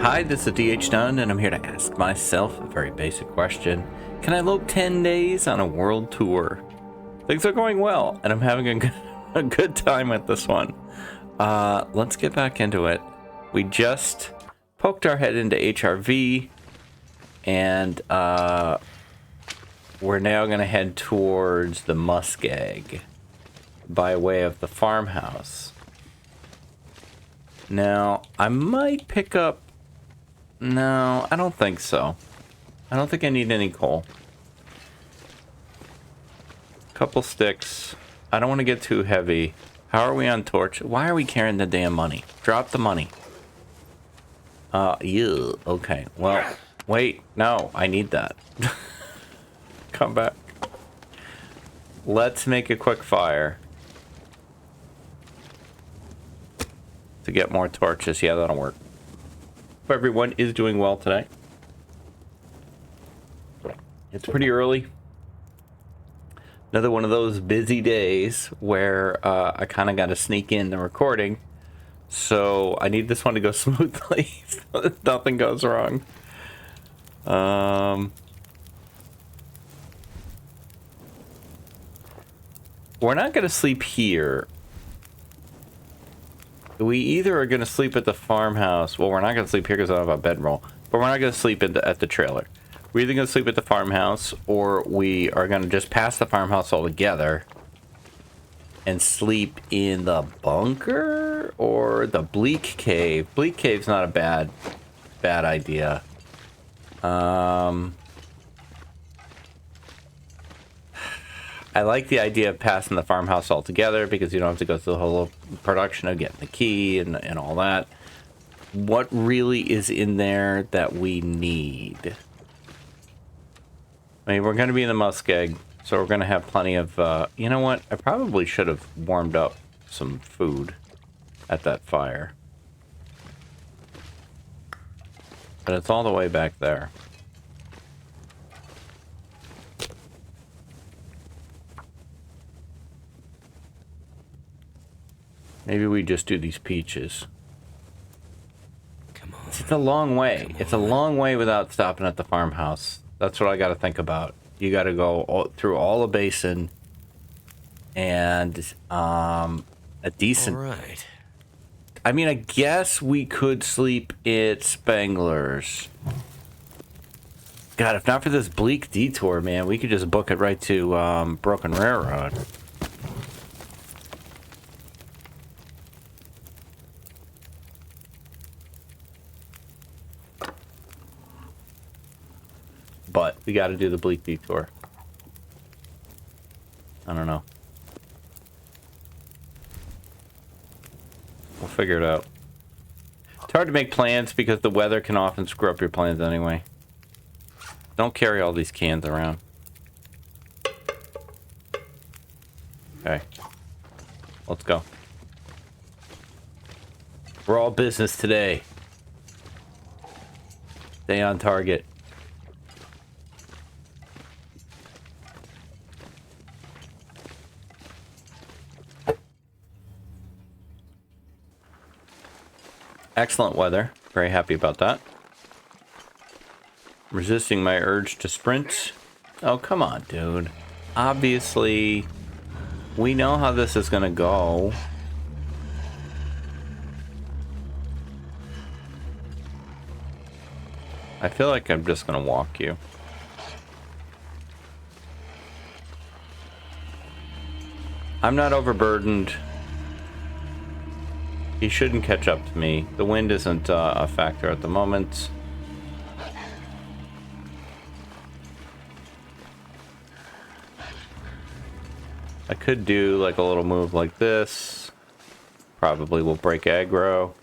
Hi, this is DH Dunn, and I'm here to ask myself a very basic question. Can I lope 10 days on a world tour? Things are going well, and I'm having a good time with this one. Let's get back into it. We just poked our head into HRV, and we're now going to head towards the Muskeg by way of the farmhouse. Now, I might pick up... No, I don't think so. I don't think I need any coal. Couple sticks. I don't want to get too heavy. How are we on torch? Why are we carrying the damn money? Drop the money. Yeah, okay. Well, wait. No, I need that. Come back. Let's make a quick fire. To get more torches. Yeah, that'll work. Hope everyone is doing well today. It's pretty early. Another one of those busy days where I kind of got to sneak in the recording. So I need this one to go smoothly so that nothing goes wrong. We're not going to sleep here. We either are going to sleep at the farmhouse. Well, we're not going to sleep here because I don't have a bedroll. But we're not going to sleep at the trailer. We're either going to sleep at the farmhouse, or we are going to just pass the farmhouse altogether and sleep in the bunker or the bleak cave. Bleak cave's not a bad idea. I like the idea of passing the farmhouse altogether because you don't have to go through the whole production of getting the key and all that. What really is in there that we need? I mean, we're going to be in the Muskeg, so we're going to have plenty of... you know what? I probably should have warmed up some food at that fire. But it's all the way back there. Maybe we just do these peaches. Come on. It's a long way. It's a long way without stopping at the farmhouse. That's what I got to think about. You got to go through all the basin and a decent... All right. I mean, I guess we could sleep at Spangler's. God, if not for this bleak detour, man, we could just book it right to Broken Railroad. But we got to do the bleak detour. I don't know. We'll figure it out. It's hard to make plans because the weather can often screw up your plans anyway. Don't carry all these cans around. Okay. Let's go. We're all business today. Stay on target. Excellent weather. Very happy about that. Resisting my urge to sprint. Oh, come on, dude. Obviously, we know how this is going to go. I feel like I'm just going to walk you. I'm not overburdened. He shouldn't catch up to me. The wind isn't a factor at the moment. I could do like a little move like this. Probably will break aggro.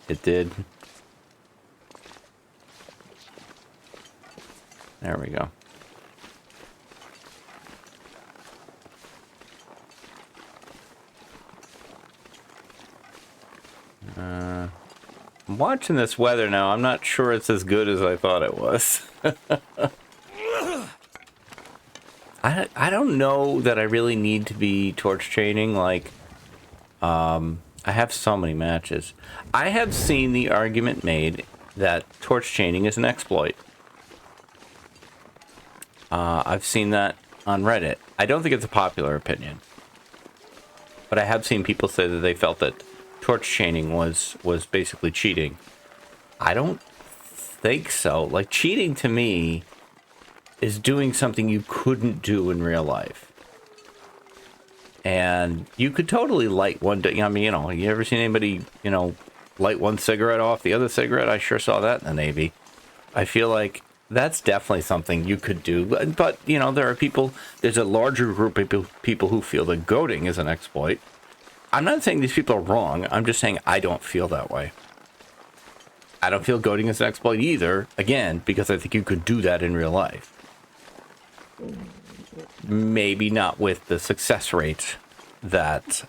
It did. There we go. I'm watching this weather now. I'm not sure it's as good as I thought it was. I don't know that I really need to be torch chaining like I have so many matches. I have seen the argument made that torch chaining is an exploit. I've seen that on Reddit. I don't think it's a popular opinion. But I have seen people say that they felt that torch chaining was basically cheating. I don't think so. Like, cheating to me is doing something you couldn't do in real life. And you could totally light one... I mean, you know, you ever seen anybody, you know, light one cigarette off the other cigarette? I sure saw that in the Navy. I feel like that's definitely something you could do. But you know, there are people... There's a larger group of people who feel that goading is an exploit. I'm not saying these people are wrong. I'm just saying I don't feel that way. I don't feel goading is an exploit either. Again, because I think you could do that in real life. Maybe not with the success rate that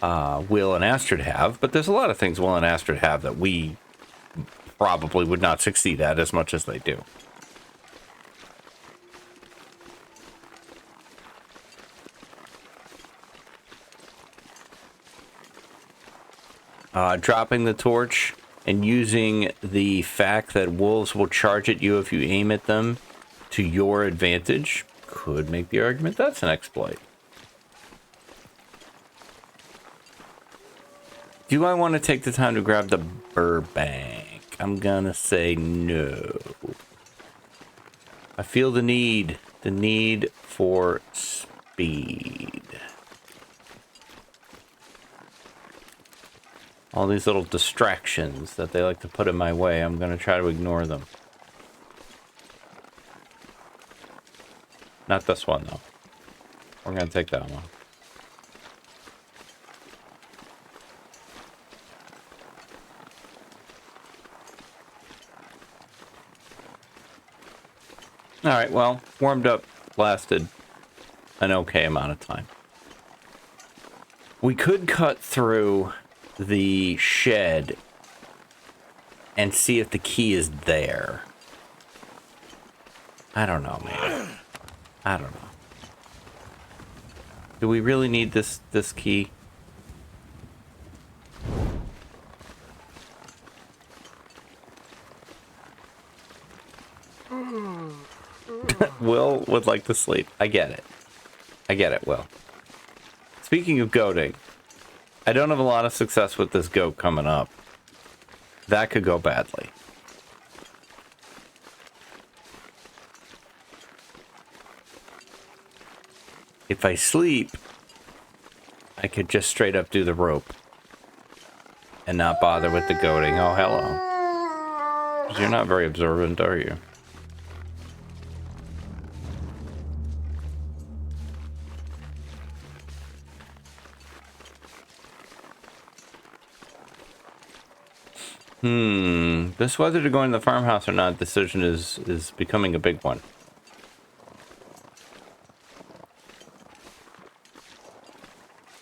Will and Astrid have, but there's a lot of things Will and Astrid have that we probably would not succeed at as much as they do. Dropping the torch and using the fact that wolves will charge at you if you aim at them to your advantage could make the argument that's an exploit. Do I want to take the time to grab the Burbank? I'm gonna say no. I feel the need for speed. All these little distractions that they like to put in my way, I'm gonna try to ignore them. Not this one, though. We're going to take that one. Alright, well, warmed up lasted an okay amount of time. We could cut through the shed and see if the key is there. I don't know, man. I don't know. Do we really need this key? Will would like to sleep. I get it. I get it, Will. Speaking of goating, I don't have a lot of success with this goat coming up. That could go badly. If I sleep, I could just straight up do the rope and not bother with the goading. Oh, hello. 'Cause you're not very observant, are you? This whether to go in the farmhouse or not decision is becoming a big one.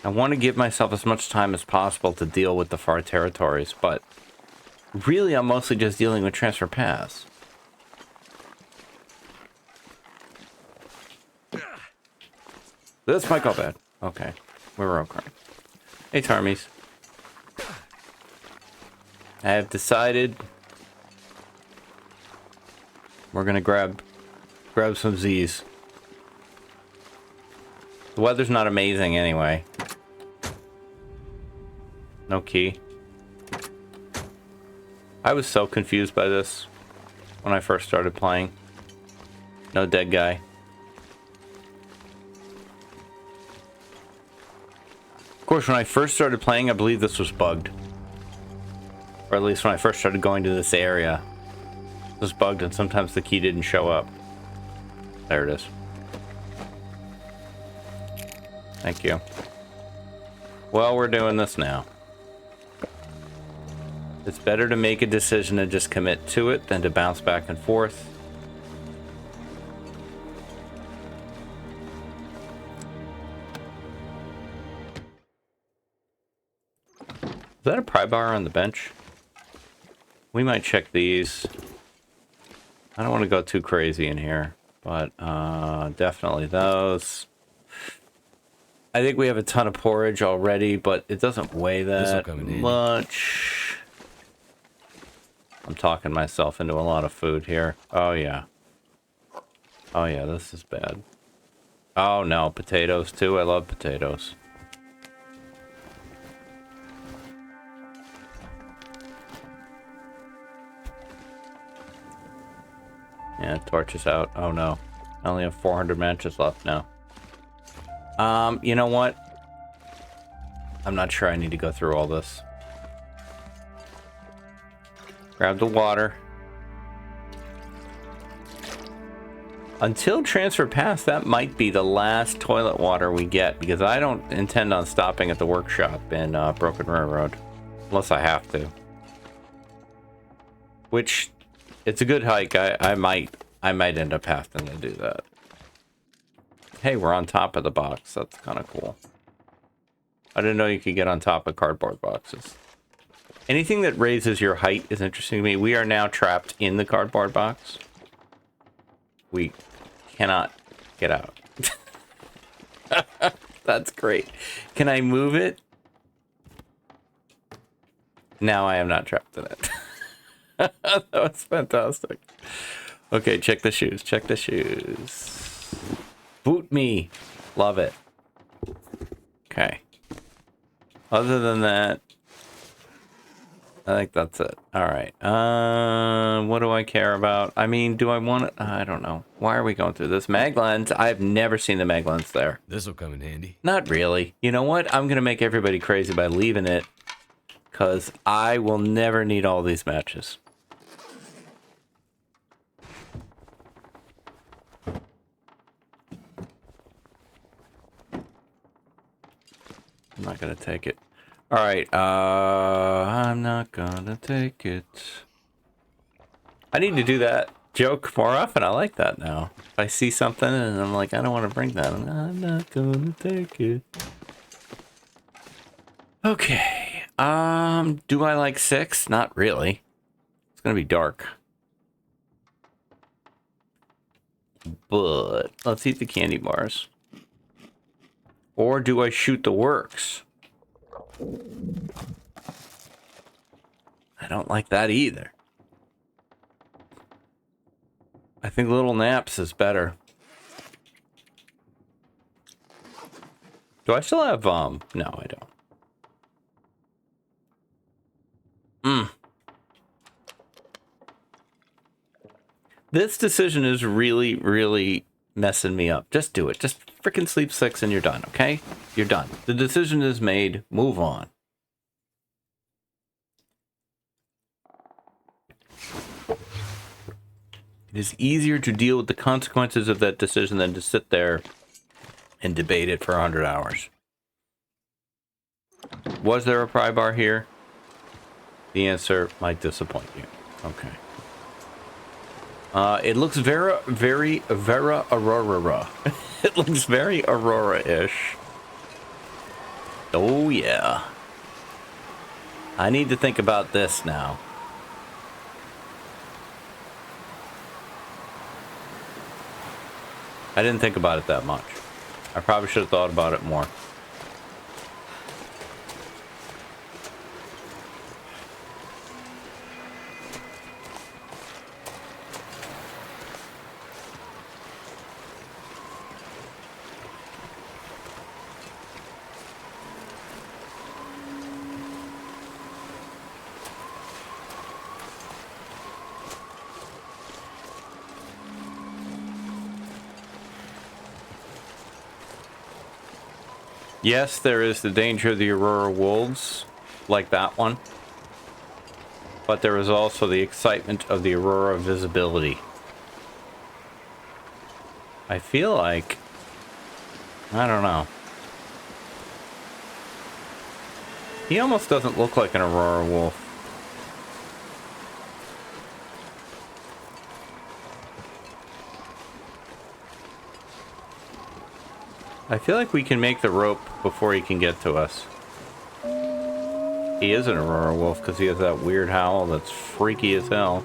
I want to give myself as much time as possible to deal with the far territories, but really I'm mostly just dealing with transfer paths. This might go bad. Okay, we're okay. Hey, Tarmies. I have decided we're gonna grab some Z's. The weather's not amazing anyway. No key. I was so confused by this when I first started playing. No dead guy. Of course, when I first started playing, I believe this was bugged. Or at least when I first started going to this area. It was bugged and sometimes the key didn't show up. There it is. Thank you. Well, we're doing this now. It's better to make a decision and just commit to it than to bounce back and forth. Is that a pry bar on the bench? We might check these. I don't want to go too crazy in here, but definitely those. I think we have a ton of porridge already, but it doesn't weigh that much. I'm talking myself into a lot of food here. Oh, yeah. Oh, yeah, this is bad. Oh, no, potatoes, too. I love potatoes. Yeah, torch is out. Oh, no. I only have 400 matches left now. You know what? I'm not sure I need to go through all this. Grab the water. Until transfer pass, that might be the last toilet water we get, because I don't intend on stopping at the workshop in Broken Railroad. Unless I have to. Which, it's a good hike. I might end up having to do that. Hey, we're on top of the box. That's kind of cool. I didn't know you could get on top of cardboard boxes. Anything that raises your height is interesting to me. We are now trapped in the cardboard box. We cannot get out. That's great. Can I move it? Now I am not trapped in it. That was fantastic. Okay, check the shoes. Check the shoes. Boot me. Love it. Okay. Other than that, I think that's it. All right. What do I care about? I mean, do I want it? I don't know. Why are we going through this? Mag lens. I've never seen the mag lens there. This'll come in handy. Not really. You know what? I'm going to make everybody crazy by leaving it, because I will never need all these matches. I'm not going to take it. All right, I'm not gonna take it. I need to do that joke more often. I like that now. If I see something and I'm like, I don't want to bring that, I'm not gonna take it. Okay, do I like 6? Not really. It's gonna be dark. But let's eat the candy bars. Or do I shoot the works? I don't like that either. I think little naps is better. Do I still have, no, I don't. This decision is really, really messing me up. Just do it. Just freaking sleep 6 and you're done, okay? You're done. The decision is made. Move on. It is easier to deal with the consequences of that decision than to sit there and debate it for 100 hours. Was there a pry bar here? The answer might disappoint you. Okay. It looks very Aurora. It looks very Aurora-ish. Oh, yeah. I need to think about this now. I didn't think about it that much. I probably should have thought about it more. Yes, there is the danger of the Aurora wolves, like that one. But there is also the excitement of the Aurora visibility. I feel like... I don't know. He almost doesn't look like an Aurora wolf. I feel like we can make the rope before he can get to us. He is an Aurora wolf because he has that weird howl that's freaky as hell.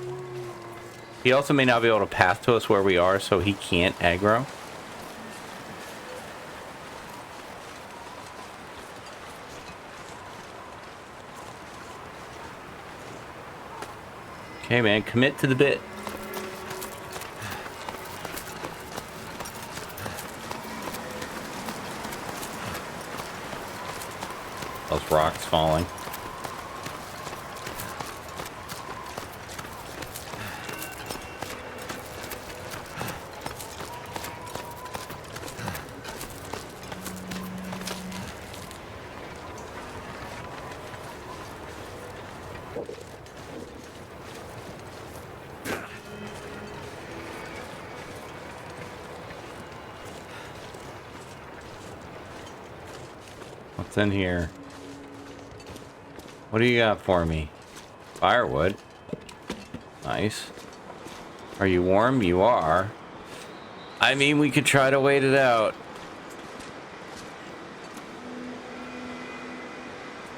He also may not be able to path to us where we are, so he can't aggro. Hey man, commit to the bit. Those rocks falling. What's in here? What do you got for me? Firewood. Nice. Are you warm? You are. I mean, we could try to wait it out.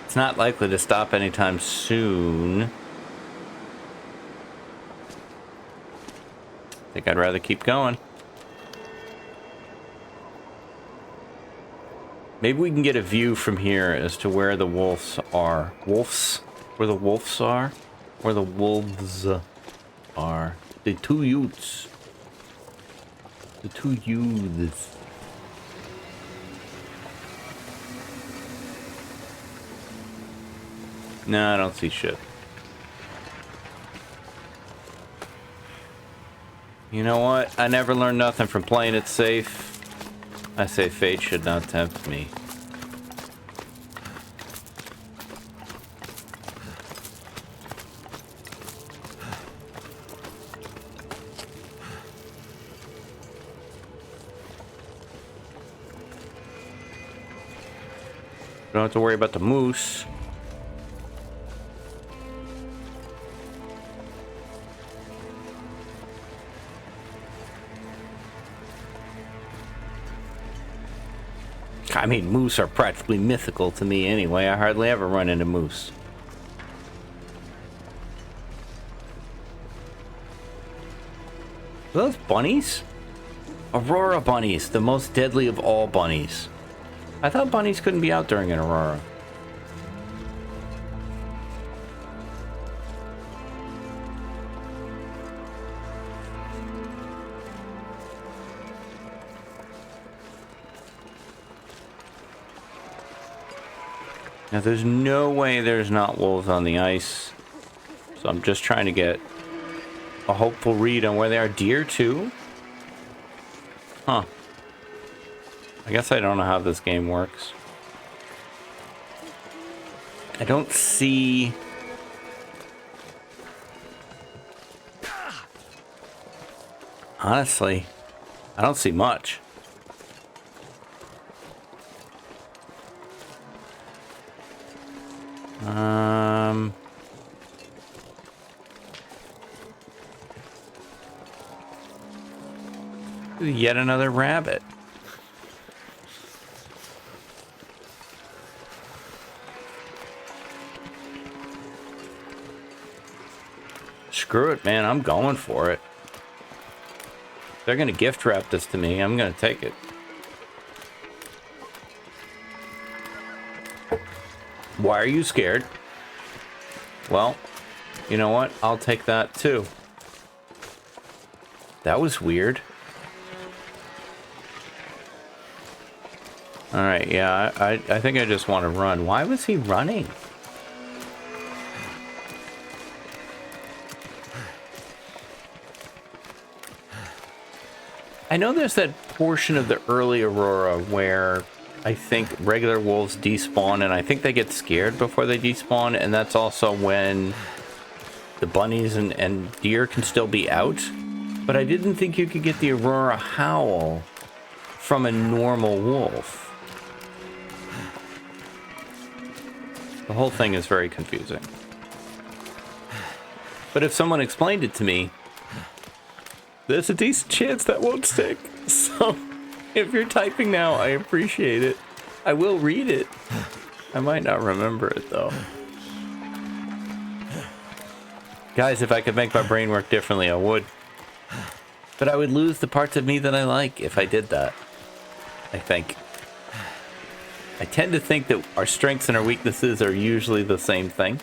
It's not likely to stop anytime soon. I think I'd rather keep going. Maybe we can get a view from here as to where the wolves are. Wolves? Where the wolves are? Where the wolves are. The two youths. The two youths. No, I don't see shit. You know what? I never learned nothing from playing it safe. I say fate should not tempt me. Don't have to worry about the moose. I mean, moose are practically mythical to me anyway. I hardly ever run into moose. Are those bunnies? Aurora bunnies, the most deadly of all bunnies. I thought bunnies couldn't be out during an aurora. Now, there's no way there's not wolves on the ice. So I'm just trying to get a hopeful read on where they are. Deer, too? Huh. I guess I don't know how this game works. I don't see... Honestly, I don't see much. Yet another rabbit. Screw it, man. I'm going for it. They're gonna gift wrap this to me. I'm gonna take it. Why are you scared? Well, you know what? I'll take that too. That was weird. Alright, yeah, I think I just want to run. Why was he running? I know there's that portion of the early Aurora where I think regular wolves despawn, and I think they get scared before they despawn, and that's also when the bunnies and deer can still be out. But I didn't think you could get the Aurora howl from a normal wolf. The whole thing is very confusing. But if someone explained it to me, there's a decent chance that won't stick. So, if you're typing now, I appreciate it. I will read it. I might not remember it, though. Guys, if I could make my brain work differently, I would. But I would lose the parts of me that I like if I did that. I think. I tend to think that our strengths and our weaknesses are usually the same thing.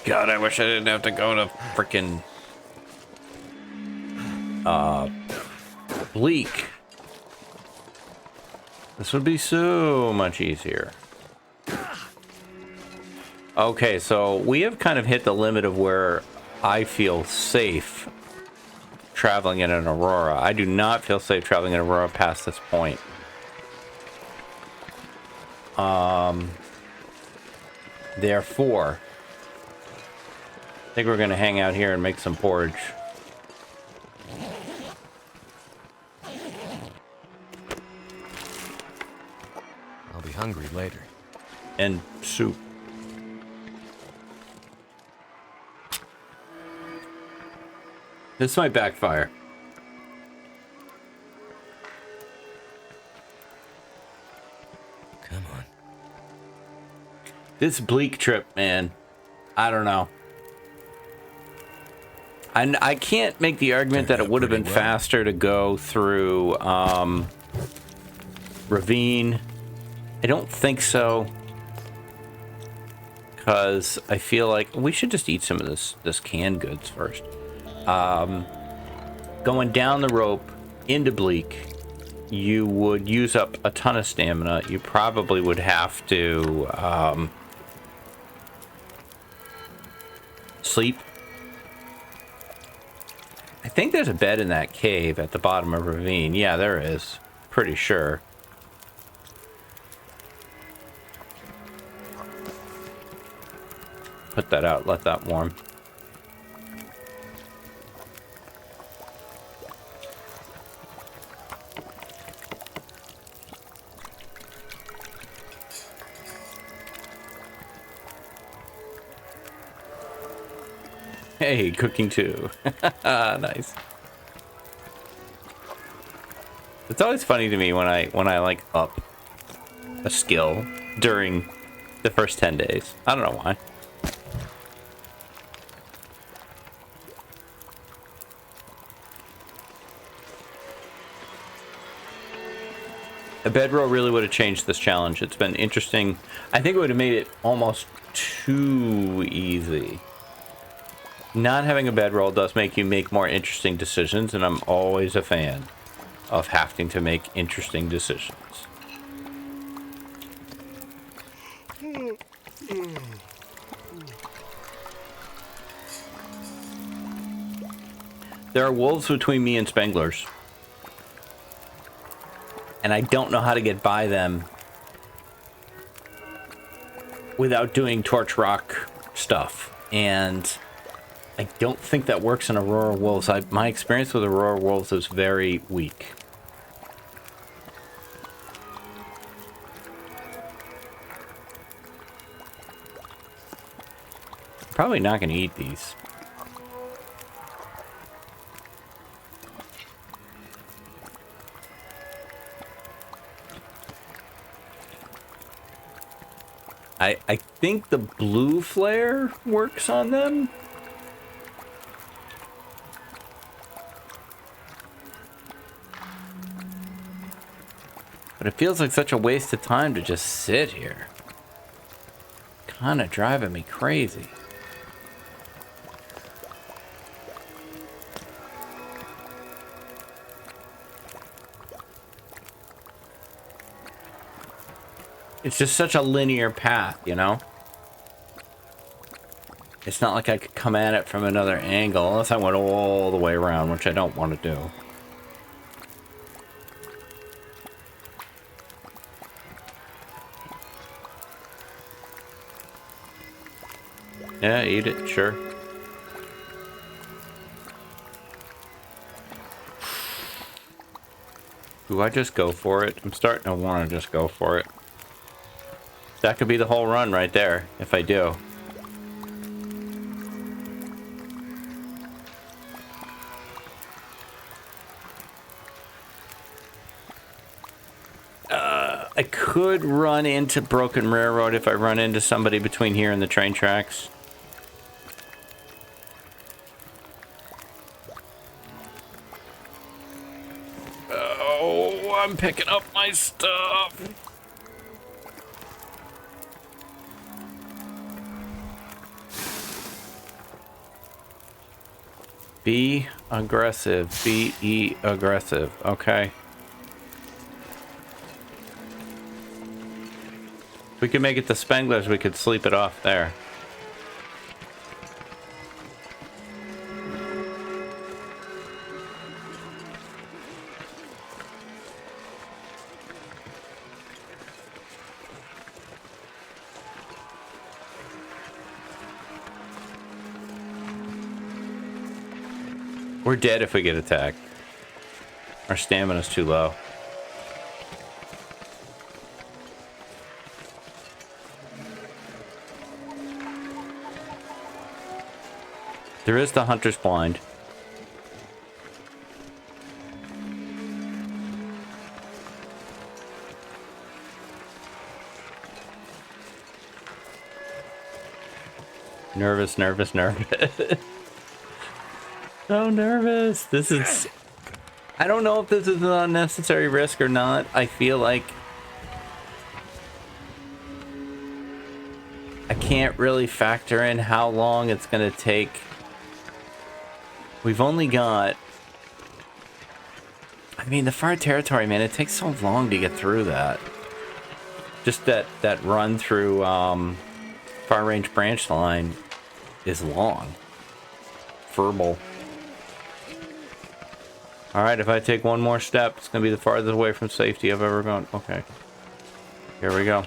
God, I wish I didn't have to go to frickin' Bleak. This would be so much easier. Okay, so we have kind of hit the limit of where I feel safe traveling in an Aurora. I do not feel safe traveling in Aurora past this point. Therefore, I think we're going to hang out here and make some porridge. I'll be hungry later. And soup. This might backfire. Come on. This Bleak trip, man. I don't know. I can't make the argument that it would have been faster to go through Ravine. I don't think so. Because I feel like we should just eat some of this canned goods first. Going down the rope into Bleak, you would use up a ton of stamina. You probably would have to sleep. I think there's a bed in that cave at the bottom of Ravine. Yeah, there is. Pretty sure. Put that out, let that warm. Hey, cooking too. Nice. It's always funny to me when I like up a skill during the first 10 days. I don't know why. A bedroll really would have changed this challenge. It's been interesting. I think it would have made it almost too easy. Not having a bedroll does make you make more interesting decisions, and I'm always a fan of having to make interesting decisions. There are wolves between me and Spenglers. And I don't know how to get by them without doing torch rock stuff. And I don't think that works in Aurora Wolves. My experience with Aurora Wolves is very weak. Probably not going to eat these. I think the blue flare works on them. But it feels like such a waste of time to just sit here. Kind of driving me crazy. It's just such a linear path, you know? It's not like I could come at it from another angle unless I went all the way around, which I don't want to do. Yeah, eat it, sure. Do I just go for it? I'm starting to want to just go for it. That could be the whole run right there, if I do. I could run into Broken Railroad if I run into somebody between here and the train tracks. Oh, I'm picking up my stuff. Be aggressive. Be aggressive. Okay. If we could make it to Spengler's, we could sleep it off there. We're dead if we get attacked. Our stamina's too low. There is the Hunter's Blind. Nervous, nervous, nervous. So nervous. This is... I don't know if this is an unnecessary risk or not. I feel like... I can't really factor in how long it's going to take. We've only got... I mean, the far territory, man, it takes so long to get through that. Just that run through far range branch line is long. Verbal. Alright, if I take one more step, it's going to be the farthest away from safety I've ever gone. Okay. Here we go.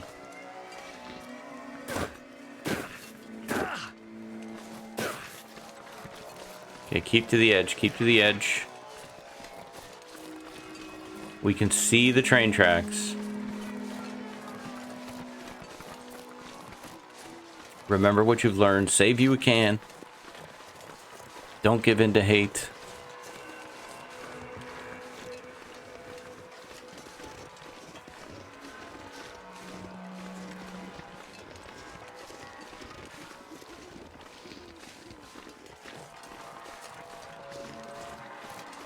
Okay, keep to the edge, keep to the edge. We can see the train tracks. Remember what you've learned. Save you can. Don't give in to hate.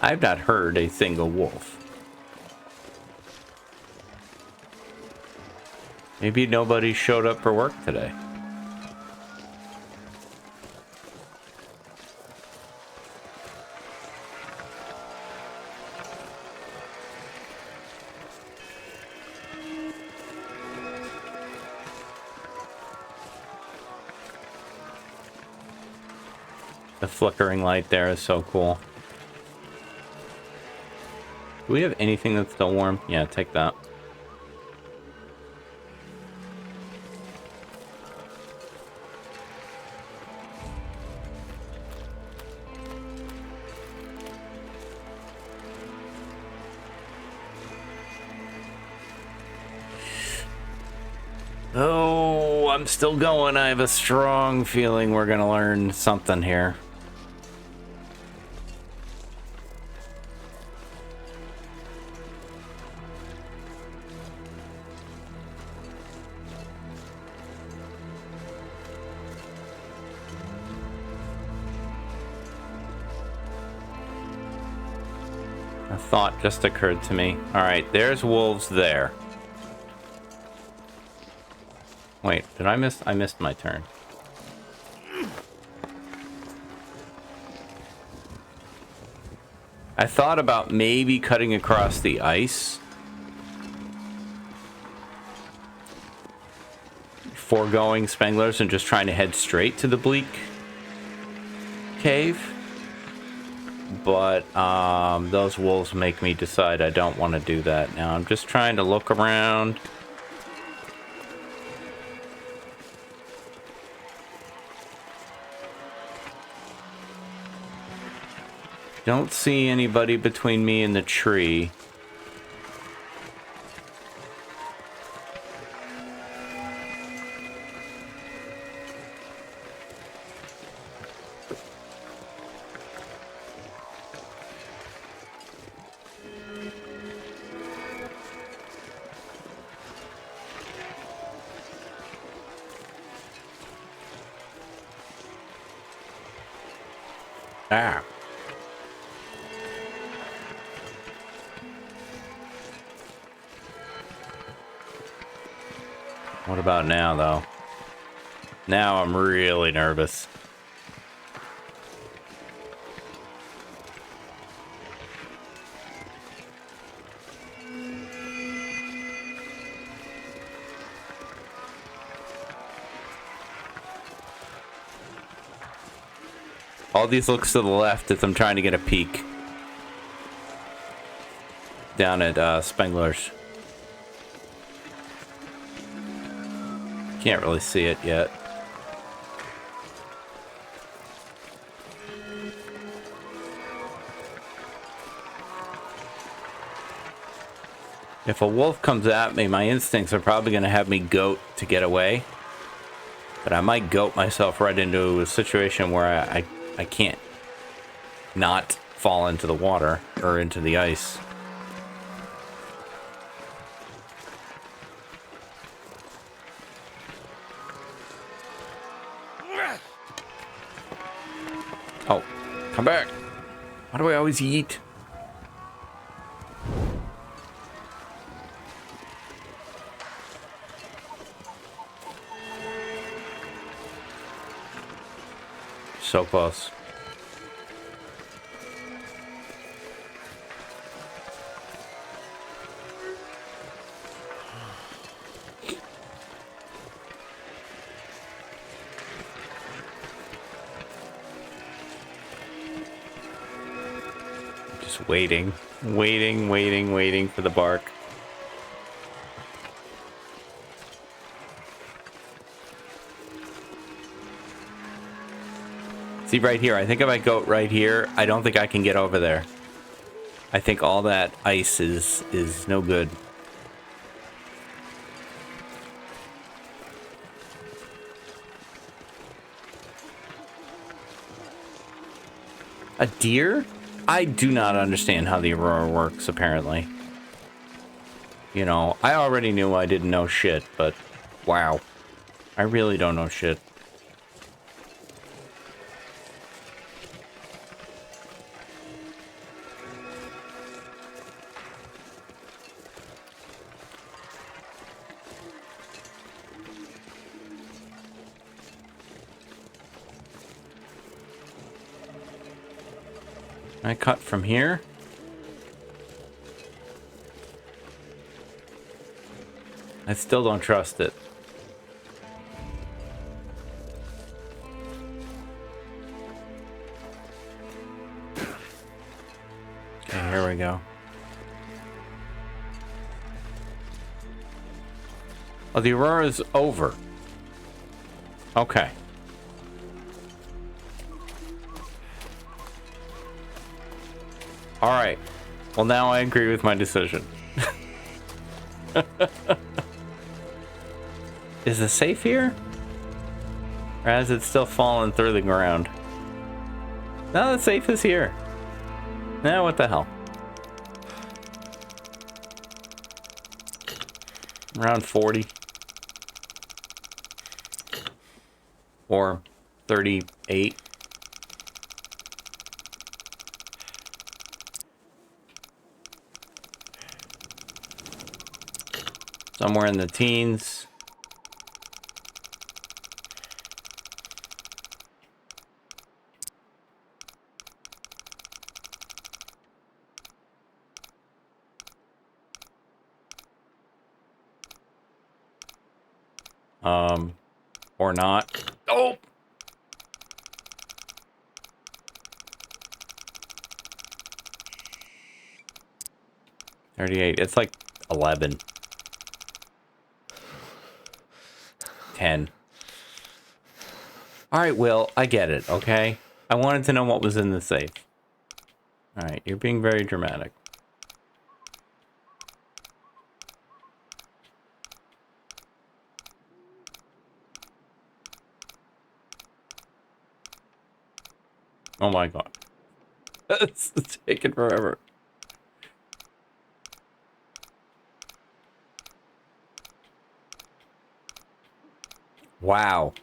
I've not heard a single wolf. Maybe nobody showed up for work today. The flickering light there is so cool. Do we have anything that's still warm? Yeah, take that. Oh, I'm still going. I have a strong feeling we're gonna learn something here. A thought just occurred to me. All right, there's wolves there. Wait, did I miss? I missed my turn. I thought about maybe cutting across the ice. Foregoing Spengler's and just trying to head straight to the Bleak Cave. But those wolves make me decide I don't want to do that now. I'm just trying to look around. Don't see anybody between me and the tree. Ah. What about now, though? Now I'm really nervous. All these looks to the left as I'm trying to get a peek down at Spengler's. Can't really see it yet. If a wolf comes at me, my instincts are probably going to have me goat to get away. But I might goat myself right into a situation where I can't not fall into the water or into the ice. Oh, come back. Why do I always yeet? So close. Just waiting for the bark. See right here, I think if I go right here, I don't think I can get over there. I think all that ice is no good. A deer? I do not understand how the Aurora works, apparently. You know, I already knew I didn't know shit, but wow. I really don't know shit. I cut from here. I still don't trust it. Okay, here we go. Oh, the Aurora's over. Okay. All right. Well, now I agree with my decision. Is the safe here? Or has it still fallen through the ground? No, the safe is here. Now, what the hell? Around 40. Or 38. Somewhere in the teens. Or not. Oh! 38. It's like 11. 10. Alright, Will, I get it, okay? I wanted to know what was in the safe. Alright, you're being very dramatic. Oh my god. It's taking forever. Wow.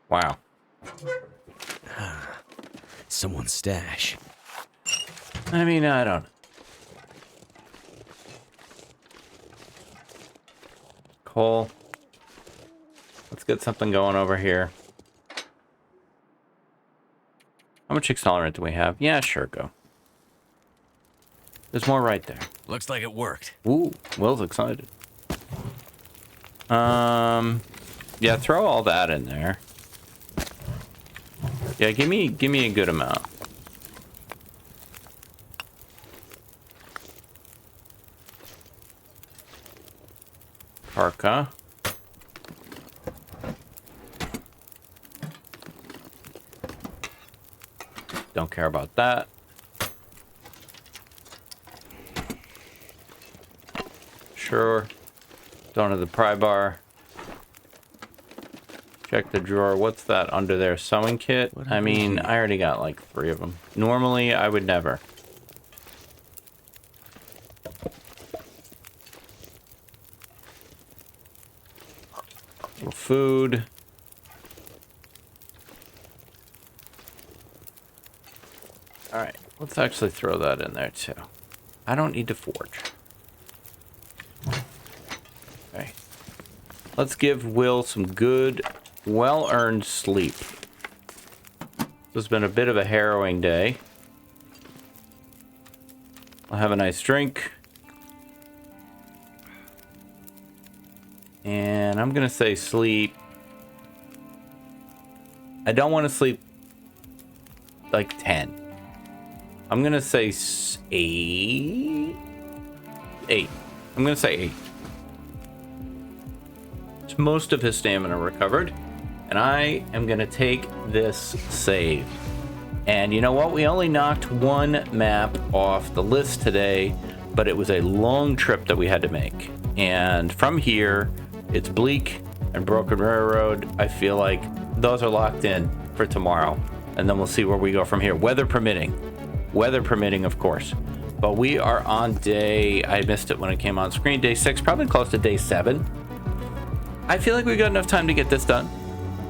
Wow. Someone's stash. I mean, I don't know. Coal. Let's get something going over here. How much accelerant do we have? Yeah, sure, go. There's more right there. Looks like it worked. Ooh, Will's excited. Yeah, throw all that in there. Yeah, give me a good amount. Parka. Don't care about that. Sure. Don't have the pry bar. Check the drawer. What's that under there? Sewing kit? I mean, I already got like 3 of them. Normally, I would never. Little food. Alright, let's actually throw that in there too. I don't need to forge. Okay. Let's give Will some good, well-earned sleep. This has been a bit of a harrowing day. I'll have a nice drink. And I'm gonna say sleep. I don't want to sleep like 10. I'm gonna say 8. 8. I'm gonna say 8. It's most of his stamina recovered. And I am gonna take this save. And you know what? We only knocked 1 map off the list today, but it was a long trip that we had to make. And from here, it's Bleak and Broken Railroad. I feel like those are locked in for tomorrow. And then we'll see where we go from here. Weather permitting. Weather permitting, of course. But we are on day... I missed it when it came on screen. Day 6, probably close to day 7. I feel like we got enough time to get this done.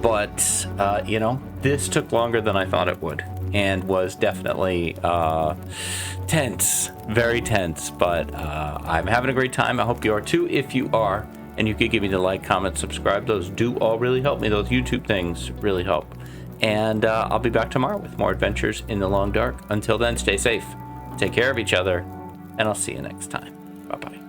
But, you know, this took longer than I thought it would. And was definitely tense. Very tense. But I'm having a great time. I hope you are too. If you are, and you could give me the like, comment, subscribe. Those do all really help me. Those YouTube things really help. And I'll be back tomorrow with more adventures in the long dark. Until then, stay safe, take care of each other, and I'll see you next time. Bye-bye.